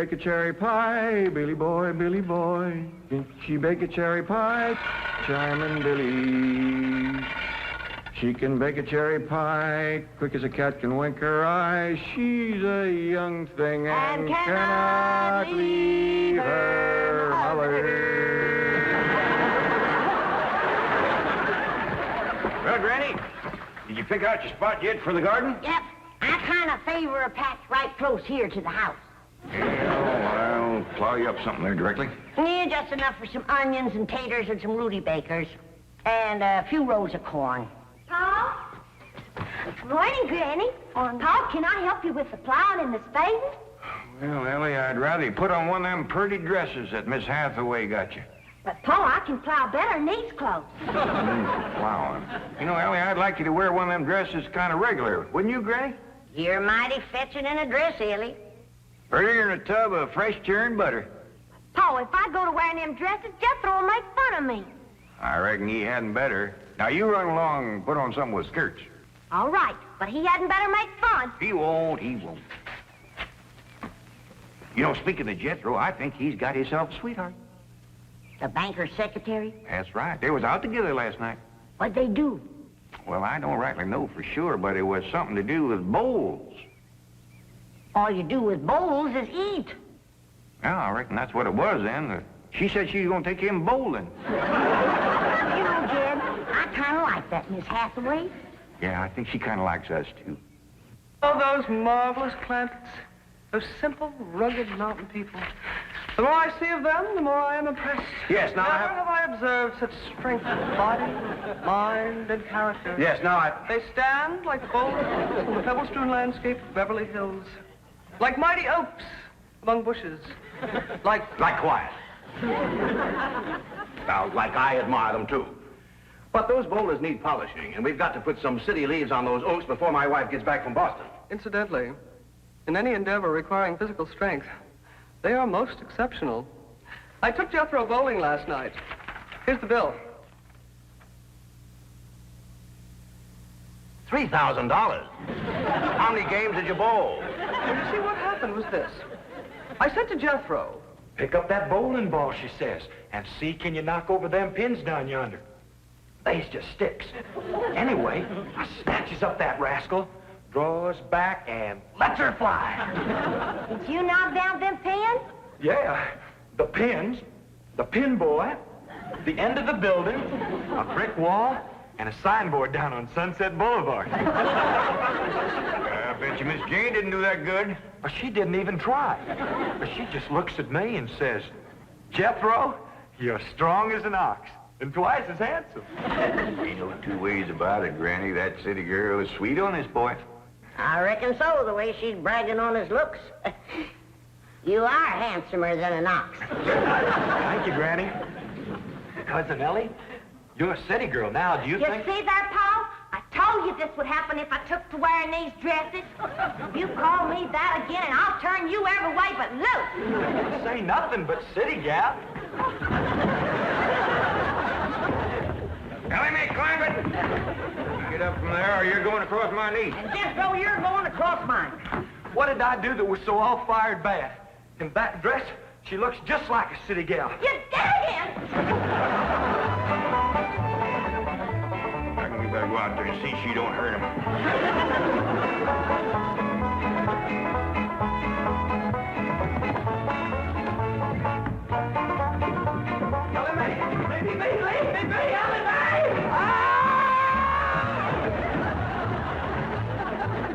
bake a cherry pie, Billy boy, Billy boy. Can she bake a cherry pie, Charmin' Billy? She can bake a cherry pie, quick as a cat can wink her eye. She's a young thing and cannot leave her mother. Well, Granny, did you pick out your spot yet for the garden? Yep. I kind of favor a patch right close here to the house. Yeah, I'll plow you up something there directly. Yeah, just enough for some onions and taters and some rudibakers. And a few rows of corn. Paul? Morning, Granny. Paul, can I help you with the plowing and the spading? Well, Ellie, I'd rather you put on one of them pretty dresses that Miss Hathaway got you. But, Paul, I can plow better in these clothes. Plowing. You know, Ellie, I'd like you to wear one of them dresses kind of regular. Wouldn't you, Granny? You're mighty fetching in a dress, Ellie. Prettier than a tub of fresh churned butter. Paul, if I go to wearing them dresses, Jethro will make fun of me. I reckon he hadn't better. Now, you run along and put on something with skirts. All right, but he hadn't better make fun. He won't, he won't. You know, speaking of Jethro, I think he's got himself a sweetheart. The banker's secretary? That's right. They was out together last night. What'd they do? Well, I don't rightly know for sure, but it was something to do with bowls. All you do with bowls is eat. Yeah, I reckon that's what it was then. She said she was going to take him bowling. You know, Jed, I kind of like that Miss Hathaway. Yeah, I think she kind of likes us, too. Oh, those marvelous Clampetts. Those simple, rugged mountain people. The more I see of them, the more I am impressed. Yes, now Never have I observed such strength of body, mind, and character. Yes, now They stand like bold hills in the pebble-strewn landscape of Beverly Hills. Like mighty oaks among bushes. Like quiet. Now, like I admire them, too. But those boulders need polishing, and we've got to put some city leaves on those oaks before my wife gets back from Boston. Incidentally, in any endeavor requiring physical strength, they are most exceptional. I took Jethro bowling last night. Here's the bill. $3,000. How many games did you bowl? Well, you see, what happened was this. I said to Jethro, Pick up that bowling ball, she says, and see can you knock over them pins down yonder. They's just sticks. Anyway, I snatches up that rascal, draws back, and lets her fly. Did you knock down them pins? Yeah, the pins, the pin boy, the end of the building, a brick wall, and a signboard down on Sunset Boulevard. I bet you Miss Jane didn't do that good. But she didn't even try. But she just looks at me and says, Jethro, you're strong as an ox and twice as handsome. Ain't no two ways about it, Granny. That city girl is sweet on this boy. I reckon so, the way she's bragging on his looks. You are handsomer than an ox. Thank you, Granny. Cousin Ellie, you're a city girl now. Do you You think... see that, Paul? I told you this would happen if I took to wearing these dresses. You call me that again, and I'll turn you every way but loose. Say nothing but city gal. Ellie Mae Clampett! Get up from there or you're going across my knee. And Jethro, you're going across mine. What did I do that was so all fired bad? In that dress, she looks just like a city gal. You did it again! I reckon we better go out there and see she don't hurt him. Ellie Mae! Baby, Ellie Mae!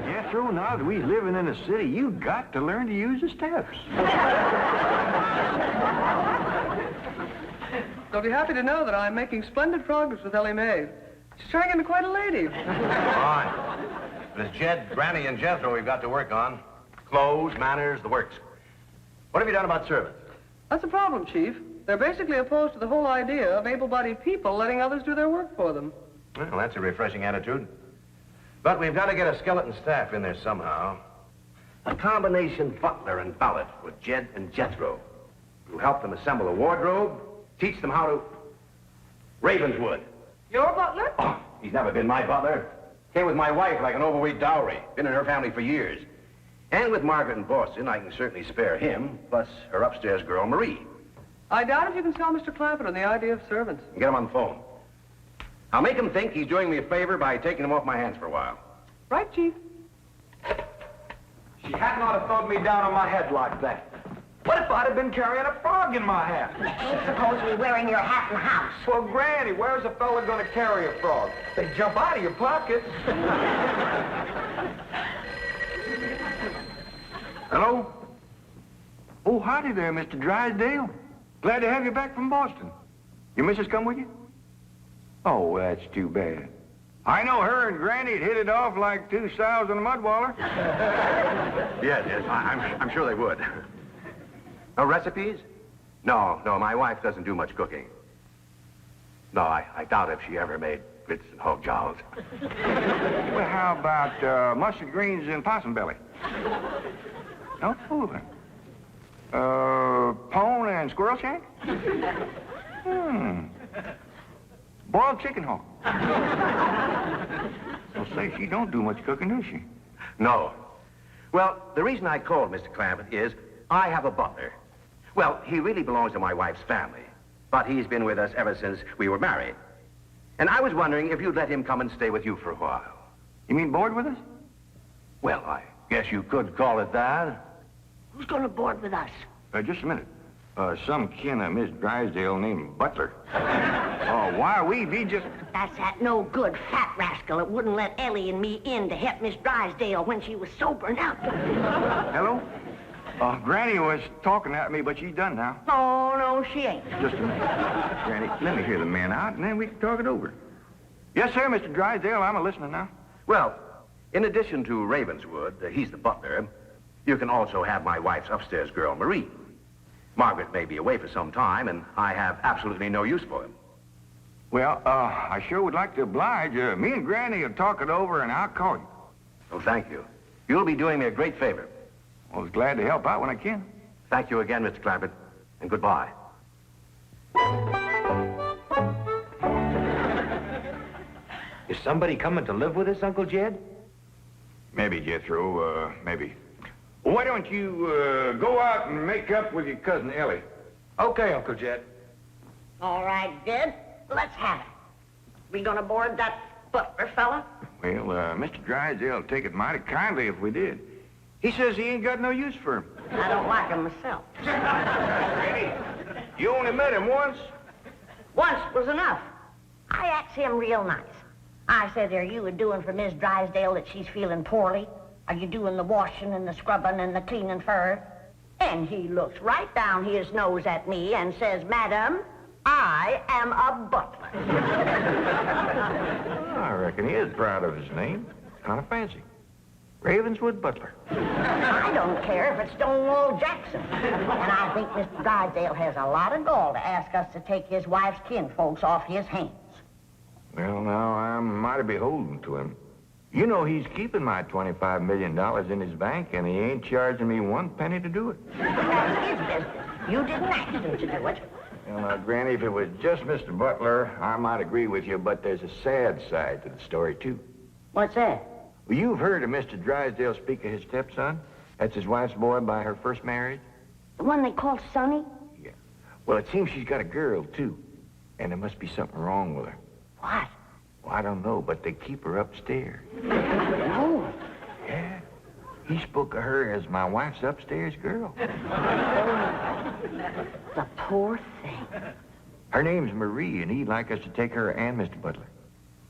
Jethro, now that we living in a city, you got to learn to use the steps. You'll be happy to know that I'm making splendid progress with Ellie Mae. She's turning into quite a lady. Fine. But it's Jed, Granny, and Jethro we've got to work on. Clothes, manners, the works. What have you done about servants? That's a problem, Chief. They're basically opposed to the whole idea of able-bodied people letting others do their work for them. Well, that's a refreshing attitude. But we've got to get a skeleton staff in there somehow. A combination butler and valet with Jed and Jethro. Who'll help them assemble a wardrobe, teach them how to... Ravenswood. Your butler? Oh, he's never been my butler. Came with my wife like an overweight dowry. Been in her family for years. And with Margaret in Boston, I can certainly spare him, plus her upstairs girl, Marie. I doubt if you can sell Mr. Clampett on the idea of servants. Get him on the phone. I'll make him think he's doing me a favor by taking him off my hands for a while. Right, Chief? She hadn't ought to throw me down on my head like that. What if I'd have been carrying a frog in my hat? Ain't supposed to be wearing your hat in the house. Well, Granny, where's a fella going to carry a frog? They jump out of your pocket. Hello? Oh, howdy there, Mr. Drysdale. Glad to have you back from Boston. Your missus come with you? Oh, that's too bad. I know her and Granny'd hit it off like two sows in a mud waller. Yes, I'm sure they would. No recipes? No, my wife doesn't do much cooking. No, I doubt if she ever made grits and hog jows. Well, how about mustard greens and possum belly? No? Ooh. Pone and squirrel shank? Boiled chicken hawk. Well, say, she don't do much cooking, does she? No. Well, the reason I called Mr. Clampett is I have a butler. Well, he really belongs to my wife's family, but he's been with us ever since we were married. And I was wondering if you'd let him come and stay with you for a while. You mean board with us? Well, I guess you could call it that. Who's going to board with us? Just a minute. Some kin of Miss Drysdale named Butler. Oh, why, we be just... That's that no good fat rascal that wouldn't let Ellie and me in to help Miss Drysdale when she was sober now. Hello? Granny was talking at me, but she's done now. Oh, no, she ain't. Just a minute. Granny, let me hear the man out, and then we can talk it over. Yes, sir, Mr. Drysdale. I'm a-listening now. Well, in addition to Ravenswood, he's the butler, you can also have my wife's upstairs girl, Marie. Margaret may be away for some time, and I have absolutely no use for him. Well, I sure would like to oblige. Me and Granny will talk it over, and I'll call you. Oh, thank you. You'll be doing me a great favor. I was glad to help out when I can. Thank you again, Mr. Clampett, and goodbye. Is somebody coming to live with us, Uncle Jed? Maybe, Jethro, maybe. Why don't you go out and make up with your cousin Ellie? Okay, Uncle Jed. All right, Jed, let's have it. We gonna board that butler fella? Well, Mr. Drysdale would take it mighty kindly if we did. He says he ain't got no use for him. I don't like him myself. Granny, you only met him once? Once was enough. I asked him real nice. I said, are you doing for Miss Drysdale that she's feeling poorly? Are you doing the washing and the scrubbing and the cleaning for her? And he looks right down his nose at me and says, Madam, I am a butler. I reckon he is proud of his name. Kind of fancy. Ravenswood Butler. I don't care if it's Stonewall Jackson. And I think Mr. Drysdale has a lot of gall to ask us to take his wife's kinfolks off his hands. Well, now, I'm mighty beholden to him. You know he's keeping my $25 million in his bank, and he ain't charging me one penny to do it. That's his business. You didn't ask him to do it. Well, now, Granny, if it was just Mr. Butler, I might agree with you, but there's a sad side to the story, too. What's that? Well, you've heard of Mr. Drysdale speak of his stepson? That's his wife's boy by her first marriage? The one they call Sonny? Yeah. Well, it seems she's got a girl, too. And there must be something wrong with her. What? Well, I don't know, but they keep her upstairs. No. Yeah. He spoke of her as my wife's upstairs girl. The poor thing. Her name's Marie, and he'd like us to take her and Mr. Butler.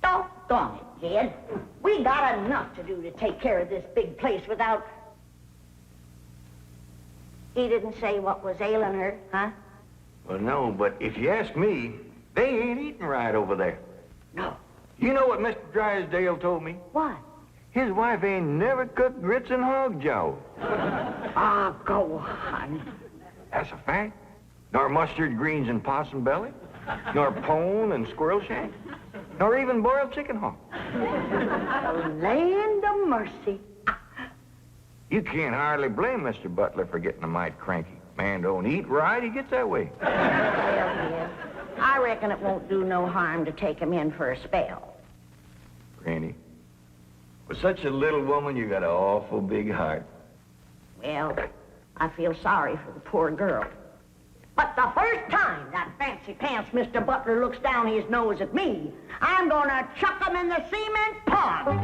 Doggone it, Jed. We got enough to do to take care of this big place without... He didn't say what was ailing her, huh? Well, no, but if you ask me, they ain't eating right over there. No. You know what Mr. Drysdale told me? What? His wife ain't never cooked grits and hog jowl. Ah, go on. That's a fact. Nor mustard greens and possum belly. Nor pone and squirrel shank. Nor even boiled chicken hawk. The land of mercy. You can't hardly blame Mr. Butler for getting a mite cranky. Man don't eat right, he gets that way. Well, dear, I reckon it won't do no harm to take him in for a spell. Granny, with such a little woman, you got an awful big heart. Well, I feel sorry for the poor girl. But the first time that fancy pants Mr. Butler looks down his nose at me, I'm gonna chuck him in the cement pond.